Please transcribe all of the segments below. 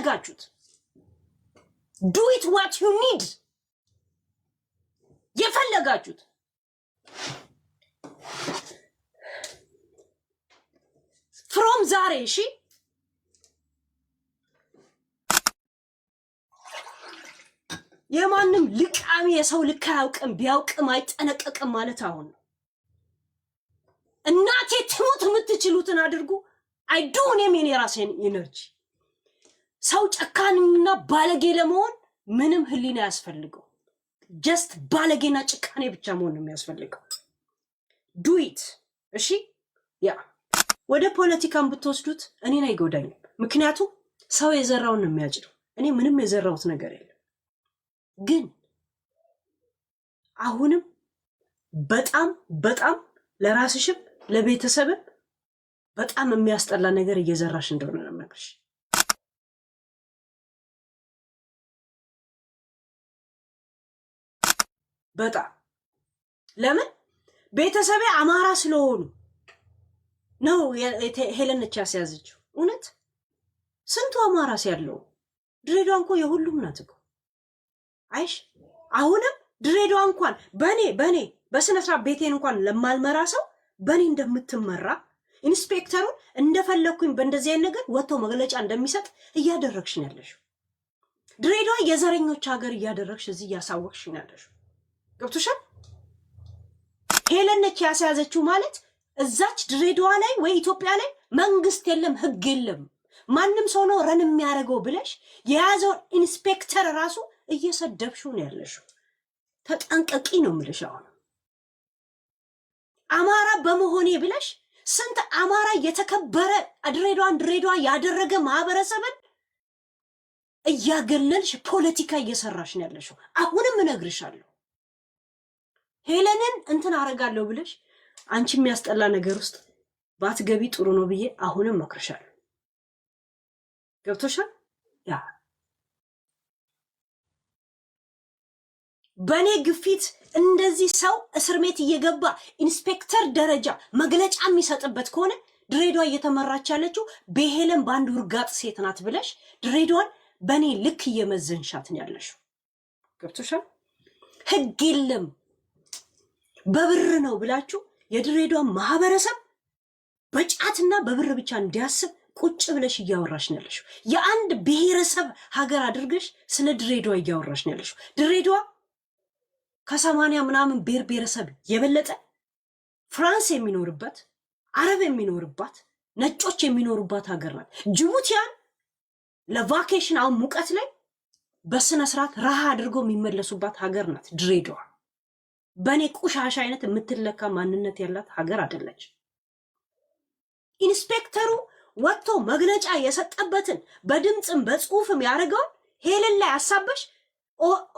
የፈለጋችሁት do it what you need የፈለጋችሁት from ዛሬ እሺ የማንም ልቃሚ የሰው ልክ አያውቅም ቢያውቅም አይጠነቀቅም ማለት አሁን ነው እናቴ ትሞት የምትችሉትን አድርጉ አይዶን የኔ ራሴን ኢነርጂ ሰው ጨካኝና ባለጌ ለመሆን ምንም ህሊና ያስፈልገው just ባለጌና ጭካኔ ብቻ መሆን ነው የሚያስፈልገው do it እሺ ያ ወደ ፖለቲካን ብትወስዱት እኔን አይጎዳኝም ምክንያቱም ሰው የዘራውን ነው የሚያጭደው እኔ ምንም የዘራውት ነገር የለም ግን አሁንም በጣም ለራስሽም ለቤተሰብም በጣም የሚያስጠላ ነገር እየዘራሽ እንደሆነ ነው የምነግርሽ በጣም ለምን ቤተሰቤ አማራ ስለሆኑ ነው ሄለን ነች ያስያዘችው እውነት ስንቱ አማራ ሲያለው ድሬዳዋ እንኳን የሁሉም ናት እኮ አይሽ አሁንም ድሬዳዋ እንኳን በኔ በስነ ስርዓት ቤቴን እንኳን ለማልመራ ሰው በኔ እንደምትመራ ኢንስፔክተሩን እንደፈለኩኝ በእንደዚህ አይነት ነገር ወጥቶ መግለጫ እንደሚሰጥ እያደረግሽ ነው ያለሽው ድሬዳዋ የዘረኞች ሀገር እያደረግሽ እዚህ ያሳወቅሽ ነው ያለሽው ገብቶሻል ሄለን ነች ያስያዘችው ማለት እዛች ድሬዳዋ ላይ ወይ ኢትዮጵያ ላይ መንግስት የለም ህግ የለም ማንንም ሰው ነው ረን የሚያደርገው ብለሽ የያዘው ኢንስፔክተር ራሱ እየሰደብሽው ነው ያለሽው ተጠንቀቂ ነው የምልሽ አሁን አማራ በመሆኔ ብለሽ ስንት አማራ የተከበረ ድሬዳዋ ያደረገ ማህበረሰብን እያገለልሽ ፖለቲካ እየሰራሽ ነው ያለሽው አሁንም እነግርሻለሁ ሄለንን እንትን አረጋለሁ ብለሽ አንቺ የሚያስጠላ ነገር ውስጥ ባትገቢ ጥሩ ነው ብዬ አሁንም መክርሻለሁ ገብቶሻል ያ በኔ ግፊት እንደዚህ ሰው እስር ቤት እየገባ ኢንስፔክተር ደረጃ መግለጫ የሚሰጥበት ከሆነ ድሬዳዋ እየተመራች ያለችው በሄለን ባንድ ውርጋጥ ሴት ናት ብለሽ ድሬዳዋን በኔ ልክ እየመዘንሻት ነው ያለሽው ገብቶሻል ህግ የለም በብር ነው ብላችሁ የድሬዳዋ ማህበረሰብ በጫትና በብር ብቻ እንዲያስብ ቁጭ ብለሽ እያወራሽ ነው ያለሽው የአንድ ብሔረሰብ ሀገር አድርገሽ ስለ ድሬዳዋ እያወራሽ ነው ያለሽው ድሬዳዋ ከ80 ምናምን ብሔረሰብ የበለጠ ፍራንስ የሚኖርበት አረብ የሚኖርባት ነጮች የሚኖሩባት ሀገር ናት ጅቡቲያን ለቫኬሽን አሁን ሙቀት ላይ በስነ ስርዓት ረሃ አድርገው የሚመለሱባት ሀገር ናት ድሬዳዋ በኔ ቁሻሻ አይነት የምትለካ ማንነት ያላት ሀገር አይደለች ኢንስፔክተሩ ወጥቶ መግለጫ የሰጠበትን በድምጽም በጽሁፍም ያደርገው ሄለን ላይ አሳበሽ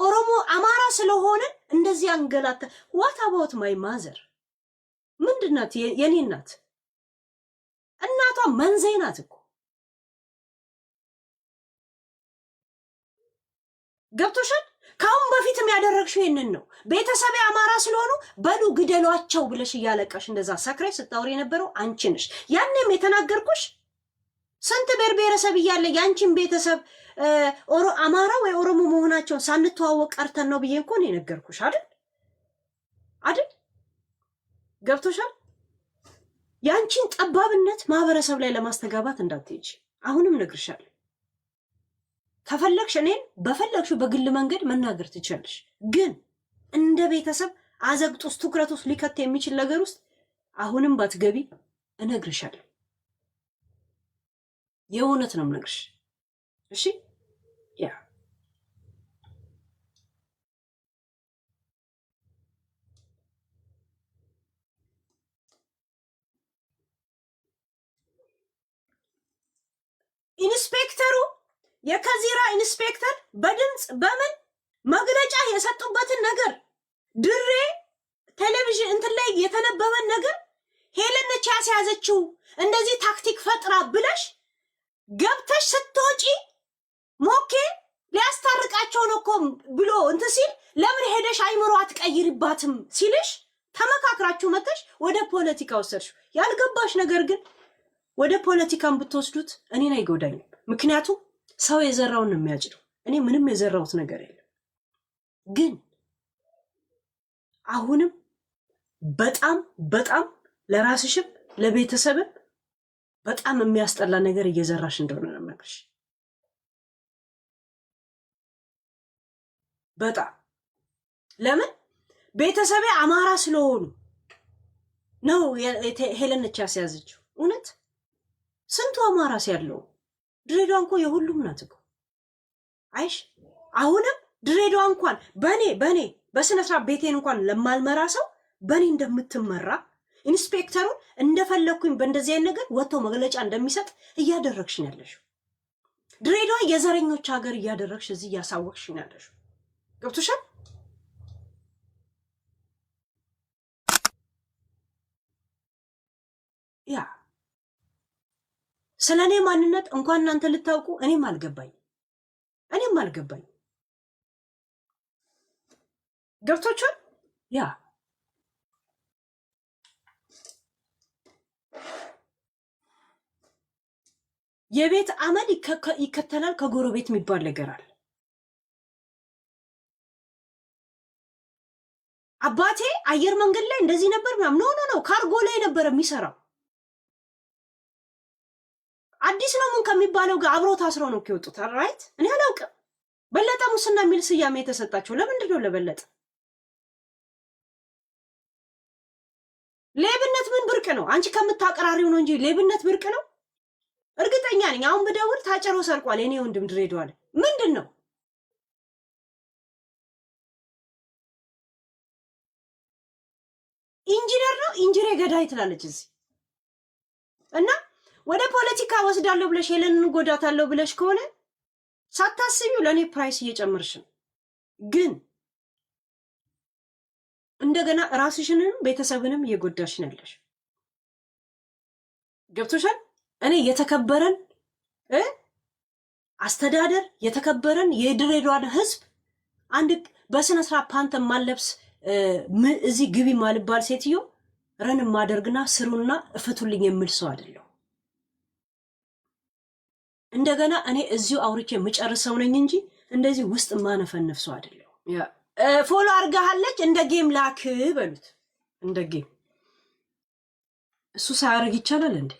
ኦሮሞ አማራ ስለሆነ እንደዚህ አንገላተ what about my mother ምንድናት የኔ እናት እናቷ መንዜ ናት እኮ ገብቶሻል ካሁን በፊትም ያደረግሽው ይሄንን ነው ቤተሰብ አማራ ስለሆኑ በሉ ግደሏቸው ብለሽ ያለቀሽ እንደዛ ሰክሬ ስታወሪ የነበረው አንቺ ነሽ ያንንም የተናገርኩሽ ስንት ብሔረሰብ ይያለ ያንቺን ቤተሰብ አማራ ወይ ኦሮሞ መሆናቸው ሳንተዋወቅ ቀርተን ነው ብዬ እንኳን የነገርኩሽ አይደል ገብቶሻል ያንቺን ጠባብነት ማህበረሰብ ላይ ለማስተጋባት እንዳትሄጂ አሁንም ነግርሻለሁ ከፈለግሽ እኔን በፈለግሽው በግል መንገድ መናገር ትችላለሽ ግን እንደ ቤተሰብ አዘግጦስ ትኩረቱስ ሊከት የሚችል ነገር ውስጥ አሁንም ባትገቢ እነግርሻለሁ የእውነት ነው የምነግርሽ እሺ ያ ኢንስፔክተሩ የከዚራ ኢንስፔክተር በድምጽ በምን መግለጫ የሰጡበትን ነገር ድሬ ቴሌቪዥን እንትን ላይ የተነበበን ነገር ሄለን ነች ያስያዘችው እንደዚህ ታክቲክ ፈጥራ ብለሽ ገብተሽ ስትወጪ ሞኬ ሊያስታርቃቸው ነው እኮ ብሎ እንትን ሲል ለምን ሄደሽ አይምሮ አትቀይርባትም ሲልሽ ተመካክራችሁ መተሽ ወደ ፖለቲካ ወሰድሽ ያልገባሽ ነገር ግን ወደ ፖለቲካን ብትወስዱት እኔን አይጎዳኝም ምክንያቱም ሰው የዘራውን ነው የሚያጭደው። እኔ ምንም የዘራውት ነገር የለም። ግን አሁንም በጣም በጣም ለራስሽም ለቤተሰብም በጣም የሚያስጠላ ነገር እየዘራሽ እንደሆነ ነው የምነግርሽ። በጣም ለምን ቤተሰቤ አማራ ስለሆኑ ነው ሄለን ነች ያስያዘችው። እውነት ስንቱ አማራ ሲያለው ድሬዳዋ እንኳን የሁሉም ናት እኮ አይሽ። አሁንም ድሬዳዋ እንኳን በኔ በስነ ስርዓት ቤቴን እንኳን ለማልመራ ሰው በኔ እንደምትመራ ኢንስፔክተሩን እንደፈለኩኝ በእንደዚህ አይነት ነገር ወጥቶ መግለጫ እንደሚሰጥ እያደረግሽ ነው ያለሽው። ድሬዳዋ የዘረኞች ሀገር እያደረግሽ እዚህ እያሳወቅሽ ነው ያለሽው። ገብቶሻል? ያ ስለኔ ማንነት እንኳን እናንተ ልታውቁ እኔም አልገባኝ። ገብቶቻል? ያ የቤት አመል ይከተላል ከጎረቤት የሚባል ነገር አለ። አባቴ አየር መንገድ ላይ እንደዚህ ነበር ምናምን ኖ ካርጎ ላይ ነበር የሚሰራው። አዲስ ነው ምን ከሚባለው ጋር አብሮ ታስረው ነው ከወጡት። ራይት እኔ አላውቅም። በለጠ ሙስና የሚል ስያሜ የተሰጣቸው ለምንድን ነው? ለበለጠ ሌብነት ምን ብርቅ ነው? አንቺ ከምታቀራሪው ነው እንጂ ሌብነት ብርቅ ነው? እርግጠኛ ነኝ አሁን ብደውል ታጨሮ ሰርቋል የኔ ወንድም ድሬዳዋ ላይ። ምንድን ነው ኢንጂነር ነው ኢንጂነር ገዳይ ትላለች እዚህ። እና ወደ ፖለቲካ ወስዳለሁ ብለሽ ሄለንን ጎዳታለሁ ብለሽ ከሆነ ሳታስቢው ለኔ ፕራይስ እየጨመርሽ ነው። ግን እንደገና ራስሽንም ቤተሰብንም እየጎዳሽ ነው ያለሽ። ገብቶሻል? እኔ የተከበረን አስተዳደር የተከበረን የድሬዳዋን ህዝብ አንድ በስነ ስርዓት ፓንት ማለብስ እዚህ ግቢ ማልባል ሴትዮ ረን ማደርግና ስሩና እፈቱልኝ የሚል ሰው አይደለም። እንደገና እኔ እዚሁ አውርቼ የምጨርሰው ነኝ እንጂ እንደዚህ ውስጥ ማነፈነፍ ሰው አይደለም። ፎሎ አርጋሃለች እንደ ጌም ላክ በሉት። እንደ ጌም እሱ ሳያርግ ይቻላል እንዴ?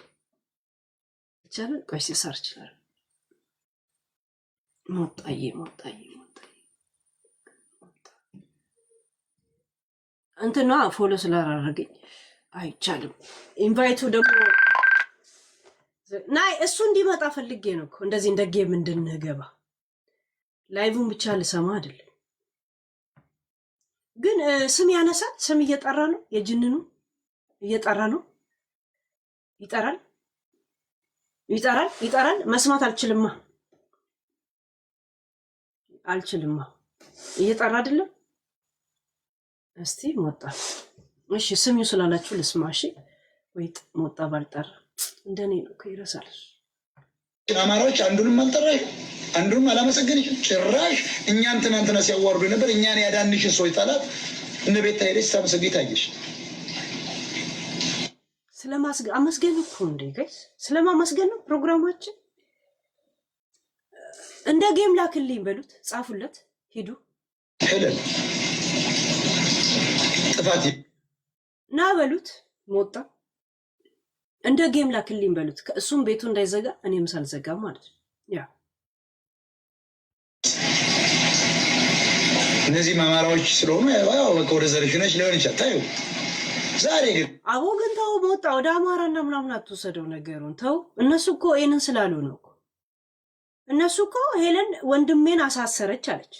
ይቻላል? ቆይ ሲሳር ይችላል። ሞጣዬ እንትና ፎሎ ስላላረገኝ አይቻልም። ኢንቫይቱ ደግሞ ናይ እሱ እንዲመጣ ፈልጌ ነው እኮ እንደዚህ እንደ ጌም እንድንገባ። ላይቭን ብቻ ልሰማ አይደለም። ግን ስም ያነሳል። ስም እየጠራ ነው። የጅንኑ እየጠራ ነው። ይጠራል። መስማት አልችልማ። እየጠራ አይደለም። እስቲ ሞጣ እሺ ስሚው ስላላችሁ ልስማ። እሺ ወይት ሞጣ ባልጠራ እንደኔ ነው ከይረሳል። አማራዎች አንዱንም አልጠራሽ አንዱንም አላመሰገንሽ። ጭራሽ እኛን ትናንትና ሲያዋርዱ ነበር። እኛን ያዳንሽ ሰው ይጣላት እነ ቤት ታይደስ ታመሰግኝ ታየሽ። አመስገን እኮ እንዴ ጋይስ፣ ስለማመስገን ነው ፕሮግራማችን። እንደ ጌም ላክልኝ በሉት፣ ጻፉለት፣ ሂዱ ሄለን ጥፋት ና በሉት። ሞጣ እንደ ጌም ላክልኝ በሉት። እሱም ቤቱ እንዳይዘጋ እኔም ሳልዘጋ ማለት ነው። ያ እነዚህ ማማራዎች ስለሆኑ ያው ወደ ዘርሽነሽ ሊሆን ይችላል። ታዩ ዛሬ ግን አቦ ግን ተው ሞጣ፣ ወደ አማራና ምናምን አትወሰደው ነገሩን ተው። እነሱ እኮ ይሄንን ስላሉ ነው እኮ። እነሱ እኮ ሄለን ወንድሜን አሳሰረች አለች።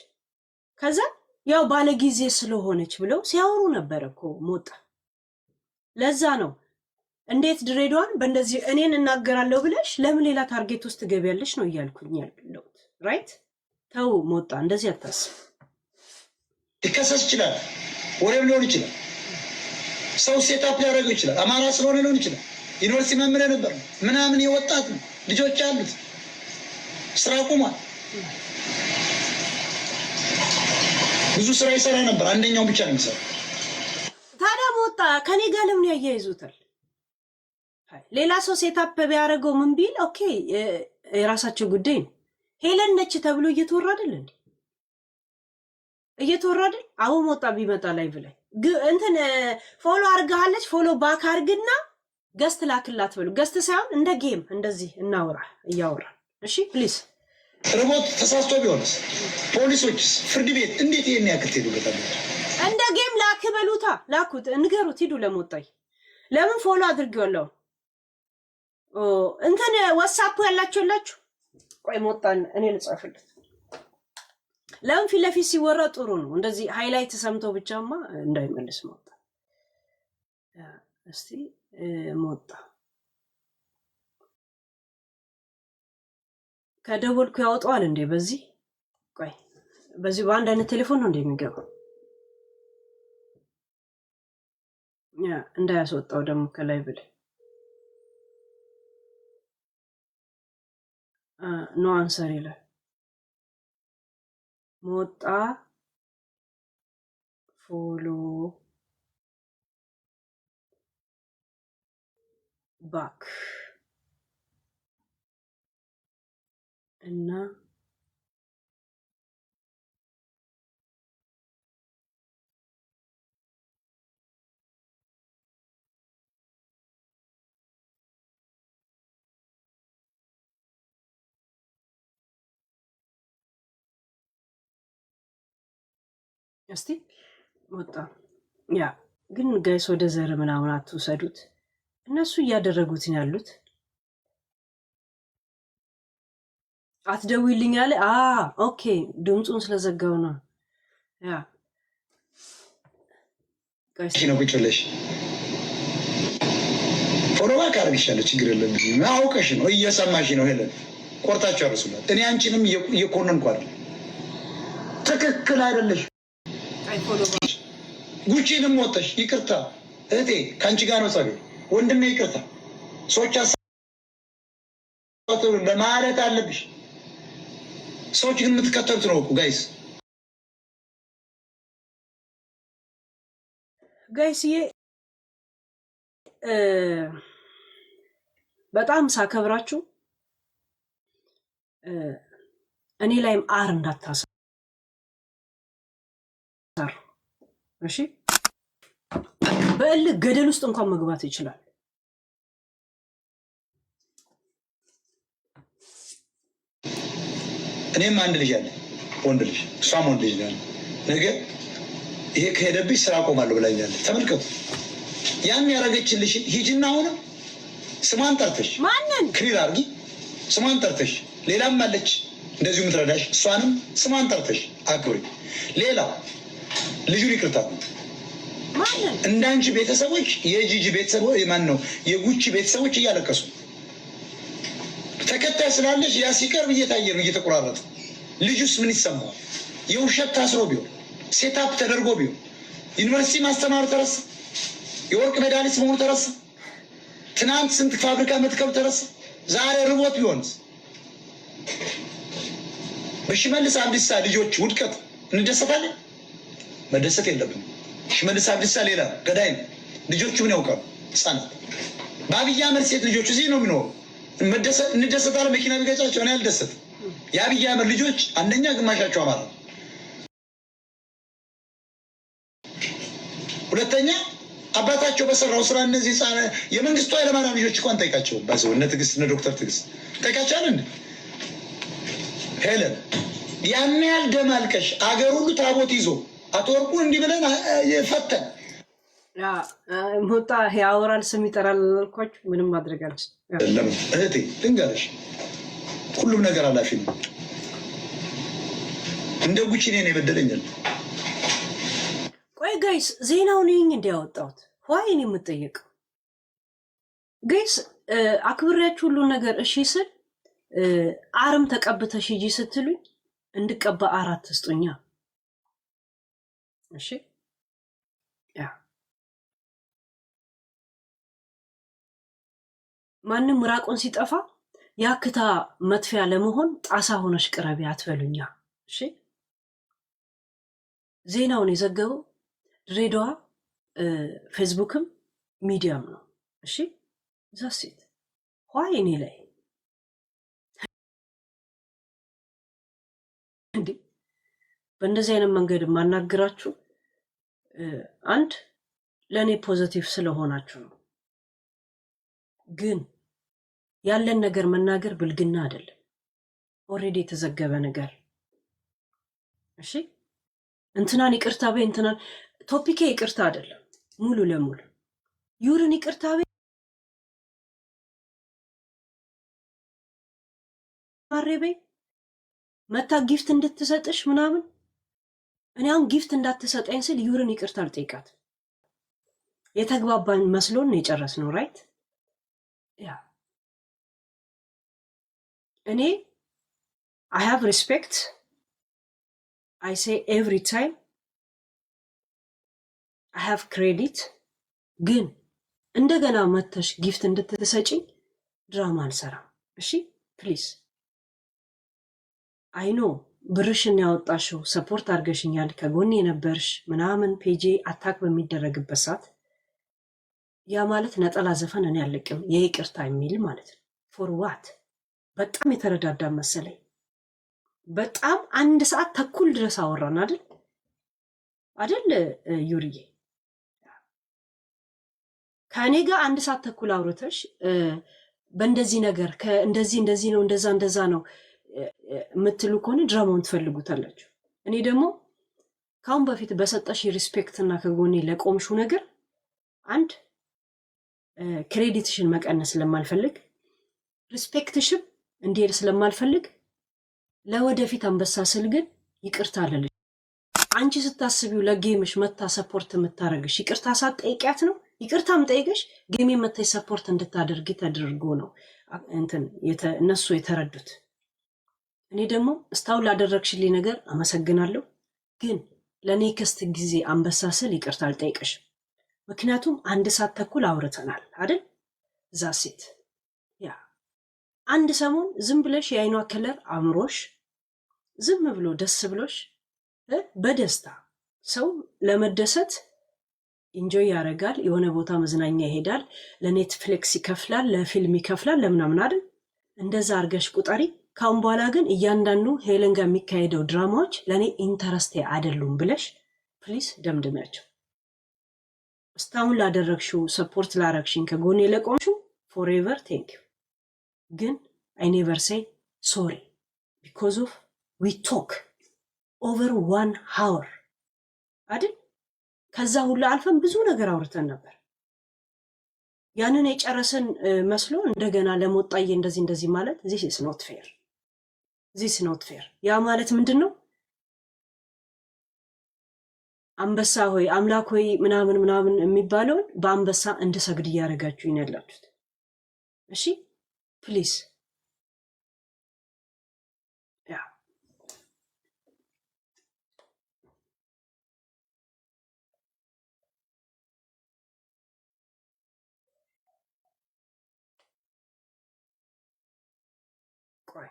ከዛ ያው ባለጊዜ ስለሆነች ብለው ሲያወሩ ነበር እኮ ሞጣ። ለዛ ነው እንዴት ድሬዳዋን በእንደዚህ እኔን እናገራለሁ ብለሽ ለምን ሌላ ታርጌት ውስጥ ገቢያለሽ ነው እያልኩኝ ያለሁት። ራይት ተው ሞጣ፣ እንደዚህ አታስብ። ሊከሰስ ይችላል፣ ወሬም ሊሆን ይችላል፣ ሰው ሴታፕ ሊያደርገው ይችላል። አማራ ስለሆነ ሊሆን ይችላል። ዩኒቨርሲቲ መምህር ነበር ምናምን፣ የወጣት ነው፣ ልጆች አሉት፣ ስራ ቁሟል። ብዙ ስራ ይሰራ ነበር። አንደኛው ብቻ ነው የሚሰራው። ታዲያ ሞጣ ከኔ ጋር ለምን ያያይዙታል? ሌላ ሰው ሴታፕ ቢያደርገው ምን ቢል ኦኬ፣ የራሳቸው ጉዳይ ነው። ሄለን ነች ተብሎ እየተወራ አይደል እንዴ? እየተወራ አይደል? አሁን ሞጣ ቢመጣ ላይ ብለ እንትን ፎሎ አርጋለች። ፎሎ ባክ አርግና ገስት ላክላት ብሎ ገስት ሳይሆን እንደ ጌም እንደዚህ እናውራ እያወራ እሺ ፕሊዝ። ሮቦት ተሳስቶ ቢሆንስ ፖሊሶችስ ፍርድ ቤት እንዴት ይሄን ያክል ትሄዱበታላችሁ? እንደ ጌም ላክ በሉታ ላኩት ንገሩት ሂዱ ለሞጣይ ለምን ፎሎ አድርጌዋለሁ። እንትን ዋትስአፕ ያላችሁ ቆይ ሞጣን እኔ ልጻፍልት። ለምን ፊት ለፊት ሲወራ ጥሩ ነው። እንደዚህ ሃይላይት ሰምተው ብቻማ እንዳይመልስ ሞጣ። እስቲ ሞጣ ከደወልኩ ያወጣዋል እንዴ? በዚህ ቆይ በዚህ በአንድ አይነት ቴሌፎን ነው እንደሚገባው እንዳያስወጣው ደግሞ ከላይ ብለ ኖ አንሰር ይላል ሞጣ ፎሎ ባክ እና እስቲ ወጣ ያ ግን ጋይስ ወደ ዘር ምናምን አትውሰዱት። እነሱ እያደረጉት ያሉት አትደውይልኝ አለ። ኦኬ ድምፁን ስለዘጋው ነው። ያ ጋይስ ነው ቁጭ ብለሽ ፎሎ ባክ አርግሻለሁ። ችግር የለብኝም። አውቀሽ ነው እየሰማሽ ነው። ሄለን ቆርጣችሁ አርሱላት። እኔ አንቺንም እየኮነንኩ አይደል። ትክክል አይደለሽ። ጉቺንም ወጥተሽ ይቅርታ እህቴ ከአንቺ ጋር ነው ጸቤ ወንድሜ ይቅርታ ሰዎች ለማለት አለብሽ። ሰዎች ግን የምትከተሉት ነው እኮ ጋይስዬ በጣም ሳከብራችሁ እኔ ላይም አር እንዳታሰሩ እሺ። በእልህ ገደል ውስጥ እንኳን መግባት ይችላል። እኔም አንድ ልጅ አለ ወንድ ልጅ እሷም ወንድ ልጅ ያለ ነገ ይሄ ከሄደብሽ ስራ ቆማለሁ ብላኛለች። ተመልከቱ ያን ያደረገችልሽ ሂጂና አሁንም ስሟን ጠርተሽ ማንን ክሊር አድርጊ። ስሟን ጠርተሽ ሌላም አለች እንደዚሁ የምትረዳሽ እሷንም ስሟን ጠርተሽ አክብሪ። ሌላው ልጁን ይቅርታ ማንን እንዳንቺ ቤተሰቦች የጂጂ ቤተሰቦች ማን ነው የጉቺ ቤተሰቦች እያለቀሱ ተከታይ ስላለሽ ያ ሲቀርብ እየታየ ነው እየተቆራረጠ። ልጁስ ምን ይሰማዋል? የውሸት ታስሮ ቢሆን ሴታፕ ተደርጎ ቢሆን ዩኒቨርሲቲ ማስተማሩ ተረሳ። የወርቅ ሜዳሊስት መሆኑ ተረሳ። ትናንት ስንት ፋብሪካ መትከሉ ተረሳ። ዛሬ ርቦት ቢሆንስ? በሽመልስ አብዲሳ ልጆች ውድቀት እንደሰታለን? መደሰት የለብንም። ሽመልስ አብዲሳ ሌላ ገዳይ ነው። ልጆቹ ምን ያውቃሉ? ህፃናት። በአብይ አህመድ ሴት ልጆች እዚህ ነው የሚኖሩ። እንደሰታለን። መኪና ቢገጫቸው እኔ አልደሰትም። የአብይ አህመድ ልጆች አንደኛ ግማሻቸው አማራ፣ ሁለተኛ አባታቸው በሰራው ስራ እነዚህ የመንግስቱ ኃይለማርያም ልጆች እንኳን ጠይቃቸው ባሰው እነ ትዕግስት እነ ዶክተር ትዕግስት ጠይቃቸዋል እንዴ? ሄለን ያን ያህል ደም አልቀሽ አገር ሁሉ ታቦት ይዞ አቶ ወርቁ እንዲህ ብለን ፈተን ሞጣ ያወራል ስም ይጠራል አልኳችሁ። ምንም ማድረግ አልችልም። እህቴ ልንገርሽ ሁሉም ነገር አላፊ ነው። እንደ ጉቺ እኔን የበደለኛል። ቆይ ጋይስ ዜናውን ይህኝ እንዲያወጣሁት ዋይን የምጠየቀው ጋይስ አክብሬያችሁ ሁሉን ነገር እሺ ስል አርም ተቀብተሽ ሂጂ ስትሉኝ እንድቀባ 4 ስጡኛ። እሺ ያ ማንም ምራቆን ሲጠፋ ያክታ መጥፊያ ለመሆን ጣሳ ሆነሽ ቅረቢ አትበሉኛ። እሺ ዜናውን የዘገበው ድሬዳዋ ፌስቡክም ሚዲያም ነው። እሺ ዛሴት ዋይ እኔ ላይ በእንደዚህ አይነት መንገድ ማናገራችሁ አንድ ለኔ ፖዚቲቭ ስለሆናችሁ ነው። ግን ያለን ነገር መናገር ብልግና አይደለም። ኦሬዲ የተዘገበ ነገር። እሺ እንትናን ይቅርታ በይ እንትናን ቶፒኬ ይቅርታ አይደለም ሙሉ ለሙሉ ዩርን ይቅርታ በይ ማሬ በይ መታ ጊፍት እንድትሰጥሽ ምናምን እኔ አሁን ጊፍት እንዳትሰጠኝ ስል ዩርን ይቅርታ አልጠይቃት የተግባባን መስሎን ነው የጨረስነው ራይት ያ እኔ I have respect I say every time I have credit ግን እንደገና መተሽ ጊፍት እንድትሰጪኝ ድራማ አልሰራም እሺ ፕሊዝ I know ብርሽን ያወጣሽው ሰፖርት አድርገሽኛል ከጎኔ ነበርሽ ምናምን ፔጄ አታክ በሚደረግበት ሰዓት ያ ማለት ነጠላ ዘፈን እኔ አልለቅም የይቅርታ የሚል ማለት ነው for what በጣም የተረዳዳ መሰለኝ በጣም 1 ሰዓት ተኩል ድረስ አወራን አይደል ዩሪዬ ከኔ ጋር 1 ሰዓት ተኩል አውርተሽ በእንደዚህ ነገር እንደዚህ ነው እንደዛ ነው የምትሉ ከሆነ ድራማውን ትፈልጉታላችሁ እኔ ደግሞ ካሁን በፊት በሰጠሽ ሪስፔክት እና ከጎኔ ለቆምሹ ነገር አንድ ክሬዲትሽን መቀነስ ስለማልፈልግ ሪስፔክትሽም እንዲሄድ ስለማልፈልግ ለወደፊት አንበሳ ስል ግን ይቅርታ አለልሽ አንቺ ስታስቢው ለጌምሽ መታ ሰፖርት የምታረግሽ ይቅርታ ሳትጠይቂያት ነው ይቅርታ ምጠይቅሽ ጌም መታይ ሰፖርት እንድታደርጊ ተደርጎ ነው እንትን እነሱ የተረዱት እኔ ደግሞ እስታው ላደረግሽልኝ ነገር አመሰግናለሁ ግን ለኔክስት ጊዜ አንበሳ ስል ይቅርታ አልጠይቅሽ ምክንያቱም 1 ሰዓት ተኩል አውርተናል አይደል ዛሴት ያ አንድ ሰሞን ዝም ብለሽ የአይኗ ከለር አምሮሽ ዝም ብሎ ደስ ብሎሽ በደስታ ሰው ለመደሰት ኢንጆይ ያረጋል የሆነ ቦታ መዝናኛ ይሄዳል ለኔትፍሊክስ ይከፍላል ለፊልም ይከፍላል ለምናምን አይደል እንደዛ አርገሽ ቁጣሪ ካሁን በኋላ ግን እያንዳንዱ ሄለን ጋር የሚካሄደው ድራማዎች ለኔ ኢንተረስት አይደሉም ብለሽ ፕሊዝ ደምድሚያቸው እስታሁን ላደረግሽው ሰፖርት ላረግሽኝ ከጎኔ ለቆምሽው forever thank you ግን I never say sorry because of we talk over 1 hour አይደል ከዛ ሁሉ አልፈን ብዙ ነገር አውርተን ነበር ያንን የጨረሰን መስሎ እንደገና ለሞጣዬ እንደዚህ ማለት this is not fair ያ ማለት ምንድነው አንበሳ ሆይ አምላክ ሆይ ምናምን የሚባለው በአንበሳ እንድሰግድ ያረጋችሁ ይነላችሁት እሺ ፕሊዝ ያ ቆይ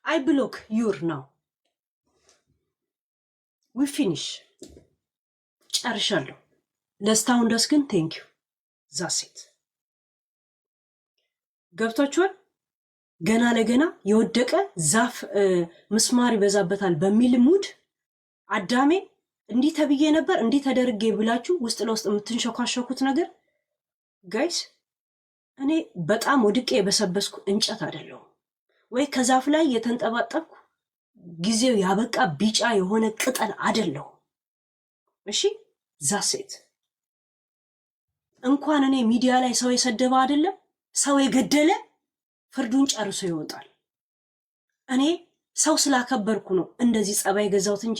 I block your now we finish ጨርሻለሁ ለስታውን ደስ ግን thank you that's it ገብታችኋል ገና ለገና የወደቀ ዛፍ ምስማር ይበዛበታል በሚል ሙድ አዳሜ እንዲህ ተብዬ ነበር እንዲህ ተደርጌ ብላችሁ ውስጥ ለውስጥ የምትንሸኳሸኩት ነገር ጋይስ እኔ በጣም ወድቄ የበሰበስኩ እንጨት አይደለሁም ወይ ከዛፍ ላይ የተንጠባጠብኩ ጊዜው ያበቃ ቢጫ የሆነ ቅጠል አይደለሁም እሺ ዛሴት እንኳን እኔ ሚዲያ ላይ ሰው የሰደበ አይደለም ሰው የገደለ ፍርዱን ጨርሶ ይወጣል እኔ ሰው ስላከበርኩ ነው እንደዚህ ጸባይ ገዛውት እንጂ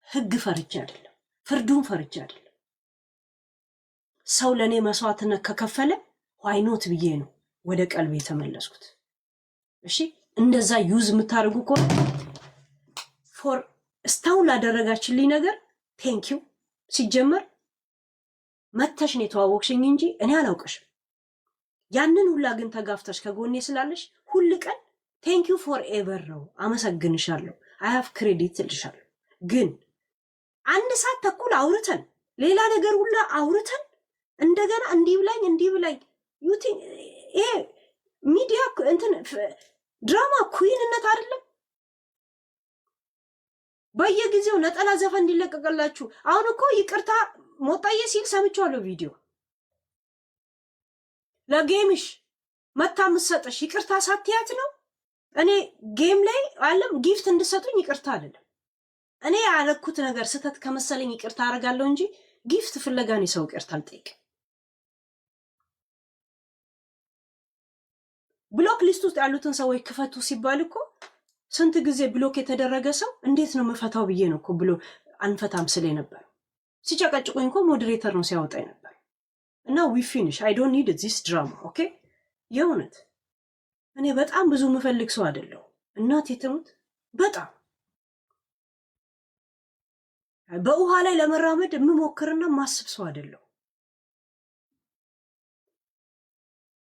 ህግ ፈርቼ አይደለም ፍርዱን ፈርቼ አይደለም ሰው ለኔ መስዋዕትነት ከከፈለ why not ብዬ ነው ወደ ቀልቤ ተመለስኩት እሺ እንደዛ ዩዝ የምታርጉ ከሆነ for እስታውን ላደረጋችልኝ ነገር ቴንኪዩ። ሲጀመር መተሽ ነው የተዋወቅሽኝ እንጂ እኔ አላውቅሽም። ያንን ሁላ ግን ተጋፍተሽ ከጎኔ ስላለሽ ሁል ቀን ቴንኪዩ ፎር ኤቨር ነው። አመሰግንሻለሁ። አይ ሃቭ ክሬዲት እልሻለሁ። ግን 1 ሰዓት ተኩል አውርተን ሌላ ነገር ሁላ አውርተን እንደገና እንዲህ ብላኝ ይሄ ሚዲያ እንትን ድራማ ኩዊንነት አይደለም። በየጊዜው ነጠላ ዘፈን እንዲለቀቀላችሁ። አሁን እኮ ይቅርታ ሞጣዬ ሲል ሰምቻለሁ ቪዲዮ። ለጌምሽ መታ ምሰጠሽ ይቅርታ ሳትያት ነው። እኔ ጌም ላይ አለም ጊፍት እንድሰጡኝ ይቅርታ አይደለም። እኔ ያለኩት ነገር ስተት ከመሰለኝ ይቅርታ አደርጋለሁ እንጂ ጊፍት ፍለጋን ሰው ይቅርታ አልጠይቅም። ብሎክ ሊስት ውስጥ ያሉትን ሰዎች ክፈቱ ሲባል እኮ ስንት ጊዜ ብሎክ የተደረገ ሰው እንዴት ነው መፈታው ብዬ ነው እኮ ብሎ አንፈታም ስለ ነበር። ሲጨቀጭቁኝ እኮ ሞዴሬተር ነው ሲያወጣኝ ነበር። እና ዊ ፊኒሽ አይ ዶንት ኒድ ዚስ ድራማ ኦኬ። የእውነት እኔ በጣም ብዙ የምፈልግ ሰው አይደለሁ። እናቴ ትሙት በጣም በውሃ ላይ ለመራመድ የምሞክርና ማስብ ሰው አይደለሁ።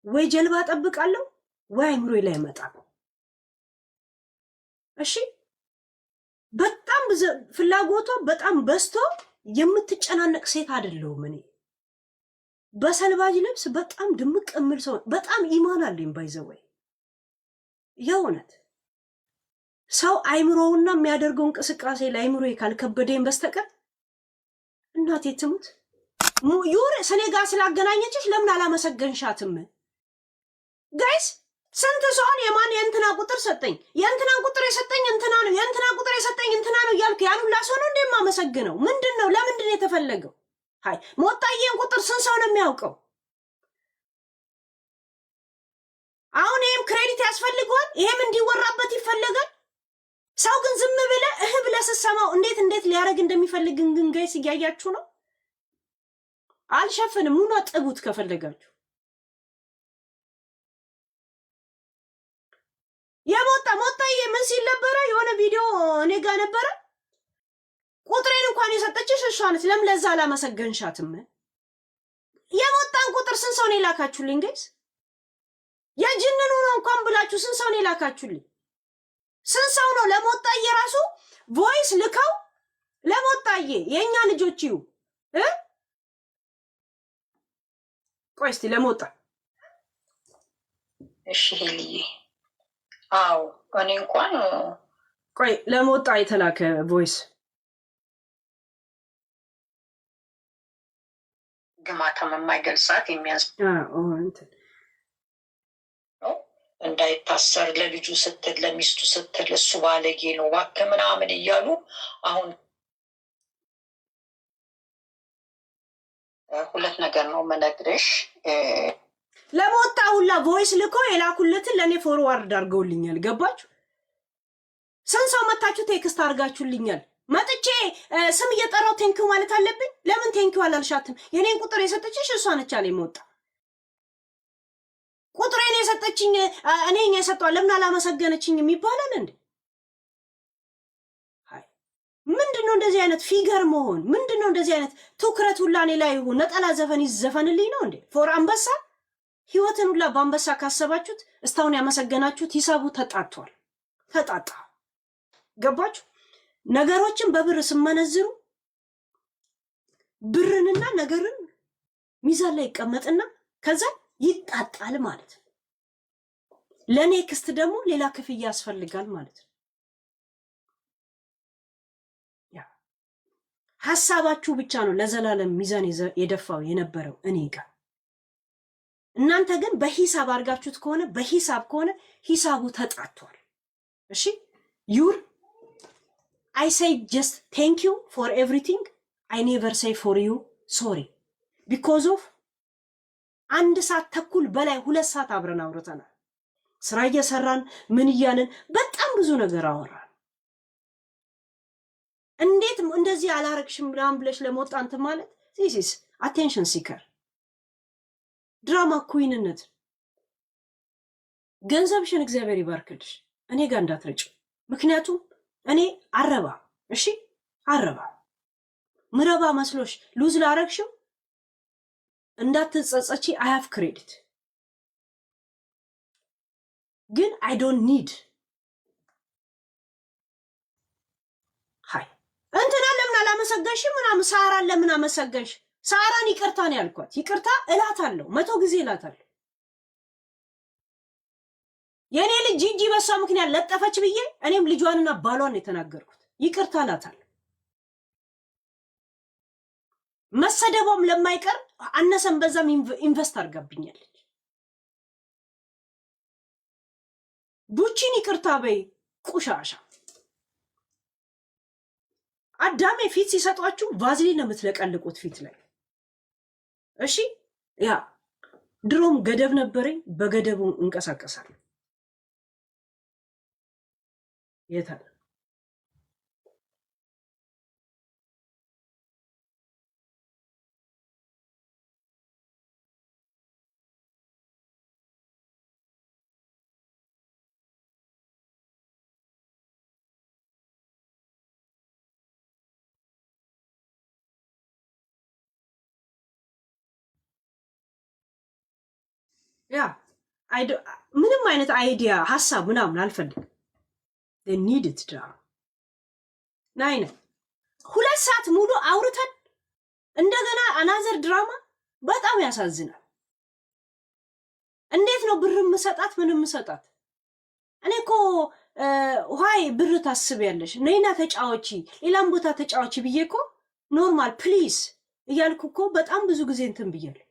ወይ ጀልባ ጠብቃለሁ ወይ አይምሮዬ ላይ እመጣለሁ። እሺ በጣም ፍላጎቷ በጣም በዝቶ የምትጨናነቅ ሴት አይደለሁም እኔ። በሰልባጅ ልብስ በጣም ድምቅ እምል ሰው በጣም ኢማን አለኝ ባይዘወይ። የእውነት ሰው አይምሮውና የሚያደርገው እንቅስቃሴ ለአይምሮዬ ካልከበደኝ በስተቀር እናቴ ትሙት ዩር ስኔ ጋር ስላገናኘችሽ ለምን አላመሰገንሻትም? ጋይስ ስንት ሰውን የማን የእንትና ቁጥር ሰጠኝ፣ የእንትና ቁጥር የሰጠኝ እንትና ነው፣ የእንትና ቁጥር የሰጠኝ እንትና ነው እያልኩ ያን ሁላ ሰው ነው እንደማመሰግነው? ምንድን ነው? ለምንድን ነው የተፈለገው? ሃይ ሞጣዬን ቁጥር ስንት ሰው ነው የሚያውቀው? አሁን ይሄም ክሬዲት ያስፈልገዋል፣ ይሄም እንዲወራበት ይፈለጋል። ሰው ግን ዝም ብለህ ስትሰማው እንዴት ሊያደርግ እንደሚፈልግ ግን ጋይስ እያያችሁ ነው። አልሸፍንም። ሙና ጥቡት ከፈለጋችሁ። ሞጣዬ ምን ሲል ነበረ? የሆነ ቪዲዮ እኔ ጋር ነበረ። ቁጥሬን እንኳን የሰጠችሽ እሷ ነች። ለምን ለዛ አላመሰገንሻትም? የሞጣን ቁጥር ስንት ሰው ነው የላካችሁልኝ ጋይስ? የጅንኑ ነው እንኳን ብላችሁ ስንት ሰው ነው የላካችሁልኝ? ስንት ሰው ነው ለሞጣዬ ራሱ ቮይስ ልከው ለሞጣዬ የኛ ልጆች ይዩ ቆይ እስቲ ለሞጣ እሺ ሄልዬ አው እኔ እንኳን ቆይ ለሞጣ የተላከ ቮይስ ግማታም የማይገልጻት የሚያንስ እንዳይታሰር ለልጁ ስትል ለሚስቱ ስትል እሱ ባለጌ ነው እባክህ ምናምን እያሉ አሁን ሁለት ነገር ነው መነግርሽ። ለሞጣ ሁላ ቮይስ ልኮ የላኩለትን ለኔ ፎርዋርድ አድርገውልኛል። ገባችሁ? ስንት ሰው መታችሁ ቴክስት አድርጋችሁልኛል። መጥቼ ስም እየጠራው ቴንኪው ማለት አለብኝ? ለምን ቴንኪው አላልሻትም? የኔን ቁጥር የሰጠችሽ እሷ ነች አለኝ ሞጣ። ቁጥሬን የሰጠችኝ እኔ የሰጠው ለምን አላመሰገነችኝም ይባላል እንዴ? ሃይ ምንድነው እንደዚህ አይነት ፊገር መሆን? ምንድነው እንደዚህ አይነት ትኩረት ሁላ እኔ ላይ ይሁን? ነጠላ ዘፈን ይዘፈንልኝ ነው እንዴ? ፎር አንበሳ ህይወትን ሁላ በአንበሳ ካሰባችሁት እስታውን ያመሰገናችሁት ሂሳቡ ተጣጥቷል። ተጣጣ። ገባችሁ? ነገሮችን በብር ስመነዝሩ ብርንና ነገርን ሚዛን ላይ ይቀመጥና ከዛ ይጣጣል ማለት ነው። ለኔክስት ደግሞ ሌላ ክፍያ ያስፈልጋል ማለት ነው። ያ ሐሳባችሁ ብቻ ነው ለዘላለም ሚዛን የደፋው የነበረው እኔ ጋር። እናንተ ግን በሂሳብ አድርጋችሁት ከሆነ በሂሳብ ከሆነ ሂሳቡ ተጣጥቷል። እሺ ዩር I say just thank you for everything. I never say for you sorry because of 1 ሰዓት ተኩል በላይ 2 ሰዓት አብረን አውርተናል። ስራ እየሰራን ምን እያልን በጣም ብዙ ነገር አወራን። እንዴት እንደዚህ አላረግሽም ምናምን ብለሽ ለሞጣ እንትን ማለት this is attention seeker ድራማ ኩዊንነት። ገንዘብሽን እግዚአብሔር ይባርክልሽ። እኔ ጋር እንዳትረጭ። ምክንያቱም እኔ አረባ እሺ አረባ ምረባ መስሎሽ ሉዝ ላረግሽው እንዳትጸጸቺ አይ ሃቭ ክሬዲት ግን አይ ዶንት ኒድ ሃይ እንትና ለምን አላመሰገንሽ ምናምን ሳራን ለምን አመሰገንሽ ሳራን ይቅርታ ነው ያልኳት ይቅርታ እላታለሁ 100 ጊዜ እላታለሁ የኔ ልጅ ጂጂ በሷ ምክንያት ለጠፈች ብዬ እኔም ልጇንና ባሏን የተናገርኩት ይቅርታ እላታለሁ መሰደቧም ለማይቀር አነሰም በዛም ኢንቨስት አድርጋብኛለች ቡቺን ይቅርታ በይ ቁሻሻ አዳሜ ፊት ሲሰጧችሁ ቫዝሊን ነው የምትለቀልቁት ፊት ላይ እሺ ያ ድሮም ገደብ ነበረኝ በገደቡ እንቀሳቀሳለሁ የታለ ያ ምንም አይነት አይዲያ ሐሳብ ምናምን አልፈልግም they need it down ናይነ 2 ሰዓት ሙሉ አውርተን እንደገና አናዘር ድራማ በጣም ያሳዝናል እንዴት ነው ብር መሰጣት ምንም መሰጣት እኔኮ ዋይ ብር ታስቢያለሽ ነይና ተጫዋቺ ሌላም ቦታ ተጫዋቺ ብዬኮ ኖርማል ፕሊዝ እያልኩኮ በጣም ብዙ ጊዜ እንትን ብያለሁ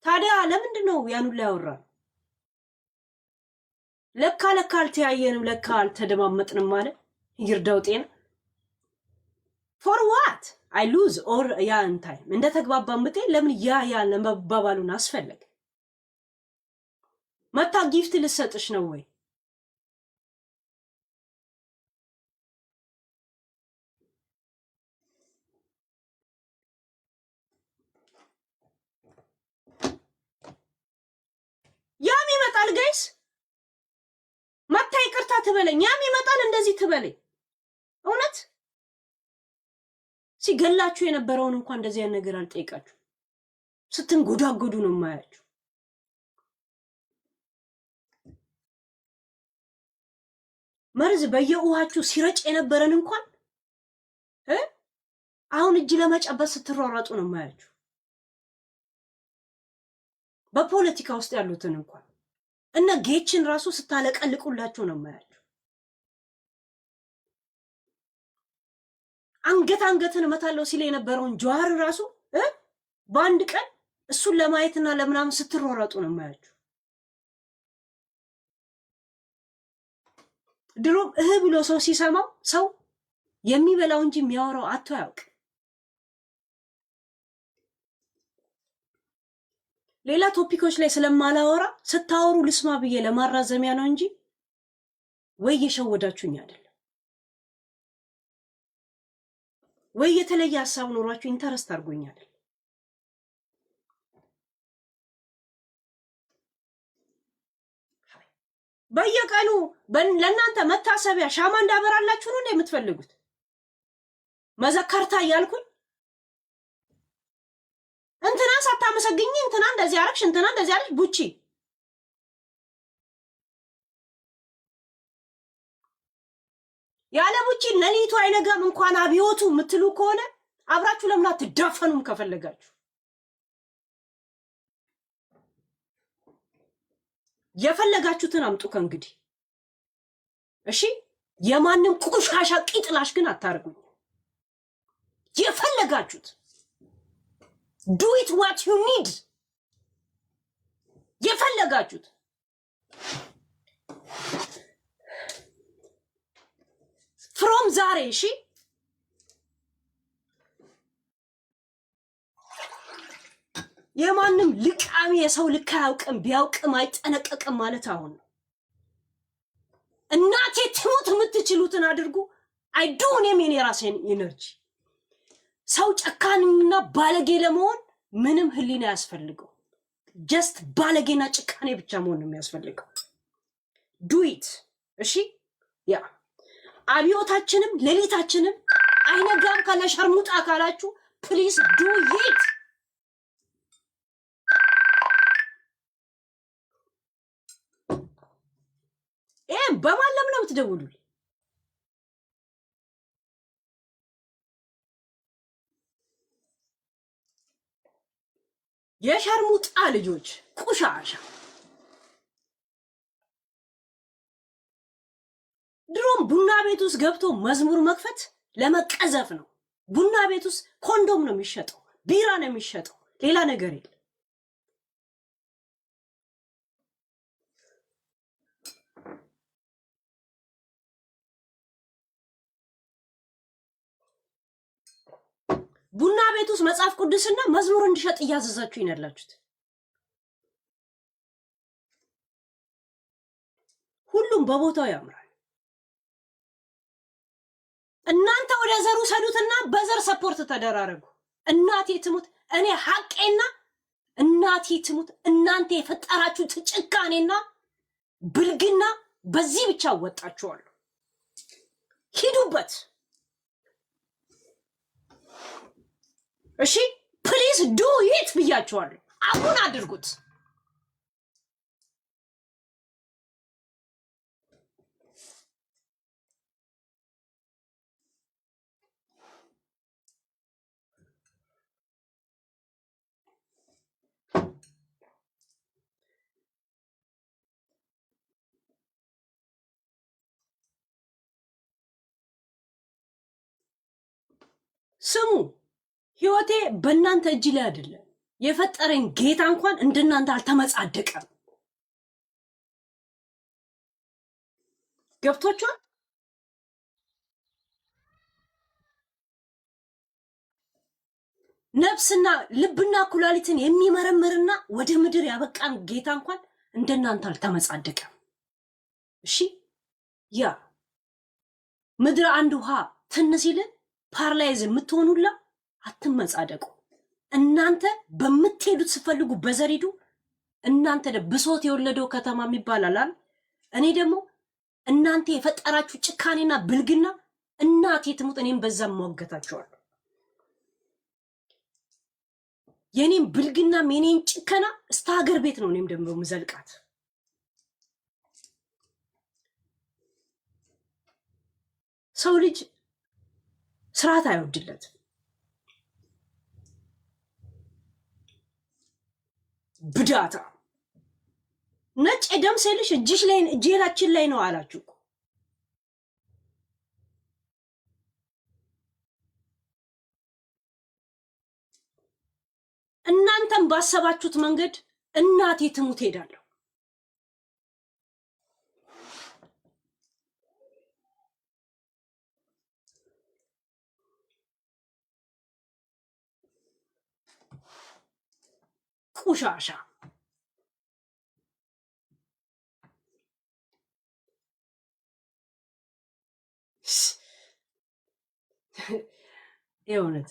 ታዲያ ለምንድነው ያኑ ላይ ያወራል ለካ አልተያየንም ለካ አልተደማመጥንም ማለት ይርዳው ጤና for what I lose or ያ time እንደ ተግባባን ብጤ ለምን ያ ለመባባሉን አስፈልግ መታ ጊፍት ልሰጥሽ ነው ወይ ያም ይመጣል ጋይስ መታ ይቅርታ ትበለኝ ያም ይመጣል እንደዚህ ትበለኝ እውነት ሲገላችሁ የነበረውን እንኳን እንደዚህ አይነት ነገር አልጠይቃችሁ ስትንጎዳጎዱ ነው ማያችሁ መርዝ በየውሃችሁ ሲረጭ የነበረን እንኳን አሁን እጅ ለመጨበጥ ስትሯሯጡ ነው ማያችሁ በፖለቲካ ውስጥ ያሉትን እንኳን እና ጌችን ራሱ ስታለቀልቁላችሁ ነው ማያችሁ አንገትን መታለው ሲል የነበረውን ጀዋር ራሱ በአንድ ቀን እሱን ለማየትና ለምናምን ስትሯሯጡ ነው ማያችሁ ድሮ ብሎ ሰው ሲሰማው ሰው የሚበላው እንጂ የሚያወራው አጥቶ ያውቅ ሌላ ቶፒኮች ላይ ስለማላወራ ስታወሩ ልስማ ብዬ ለማራዘሚያ ነው እንጂ ወይ የሸወዳችሁኝ አይደለም ወይ የተለየ ሐሳብ ኖሯችሁ ኢንተረስት አድርጎኛል በየቀኑ ለእናንተ መታሰቢያ ሻማ እንዳበራላችሁ ነው የምትፈልጉት መዘከርታ ያልኩኝ እንትና ሳታመሰግኝ እንትና እንደዚህ አረክሽ እንትና እንደዚህ አረክሽ ቡቺ ያለ ቡቺ ለሊቱ አይነጋም እንኳን አብዮቱ ምትሉ ከሆነ አብራችሁ ለምን አትዳፈኑም ከፈለጋችሁ የፈለጋችሁትን አምጡ ከእንግዲህ እሺ የማንም ቁሻሻ ቂጥላሽ ግን አታርጉኝ የፈለጋችሁት do it what you need የፈለጋችሁት from ዛሬ እሺ የማንም ልቃሚ የሰው ልክ አያውቅም ቢያውቅም አይጠነቀቅም ማለት አሁን እናቴ ትሙት የምትችሉትን አድርጉ አይዶን የራሴን ኢነርጂ ሰው ጨካኝና ባለጌ ለመሆን ምንም ህሊና ያስፈልገው just ባለጌና ጭካኔ ብቻ መሆን ነው የሚያስፈልገው do it እሺ ያ አብዮታችንም ሌሊታችንም አይነጋም ካለ ሸርሙጣ ካላችሁ ፕሊዝ ዱ ኢት። በማለም ነው የምትደውሉልኝ? የሸርሙጣ ልጆች ቁሻሻ። ድሮም ቡና ቤት ውስጥ ገብቶ መዝሙር መክፈት ለመቀዘፍ ነው። ቡና ቤት ውስጥ ኮንዶም ነው የሚሸጠው፣ ቢራ ነው የሚሸጠው፣ ሌላ ነገር የለም። ቡና ቤት ውስጥ መጽሐፍ ቅዱስና መዝሙር እንዲሸጥ እያዘዛችሁ ይነላችሁት። ሁሉም በቦታው ያምራል። እናንተ ወደ ዘሩ ሰዱትና በዘር ሰፖርት ተደራረጉ። እናቴ ትሙት እኔ ሐቄና እናቴ ትሙት እናንተ የፈጠራችሁት ጭካኔና ብልግና በዚህ ብቻ ወጣችኋለሁ። ሂዱበት። እሺ ፕሊዝ ዱ ኢት ብያችኋለሁ። አሁን አድርጉት። ስሙ፣ ህይወቴ በእናንተ እጅ ላይ አይደለም። የፈጠረኝ ጌታ እንኳን እንደናንተ አልተመጻደቀም። ገብቶቿል። ነፍስና ልብና ኩላሊትን የሚመረምርና ወደ ምድር ያበቃን ጌታ እንኳን እንደናንተ አልተመጻደቀም። እሺ ያ ምድር አንድ ውሃ ትንሲልን ፓርላይዝ የምትሆኑላ አትመጻደቁ። እናንተ በምትሄዱት ስፈልጉ በዘር ሂዱ። እናንተ ብሶት የወለደው ከተማ የሚባላል። እኔ ደግሞ እናንተ የፈጠራችሁ ጭካኔና ብልግና እናቴ ትሙት፣ እኔም በዛም ሟገታችኋለሁ። የኔም ብልግናም የኔን ጭከና እስከ ሀገር ቤት ነው እኔም ደግሞ ምዘልቃት። ሰው ልጅ ስርዓት አይወድለትም። ብዳታ ነጭ የደም ሴልሽ እጅሽ ላይ እጄላችን ላይ ነው አላችሁ። እናንተም ባሰባችሁት መንገድ እናቴ ትሙት ሄዳለሁ። ቁሻሻ የእውነት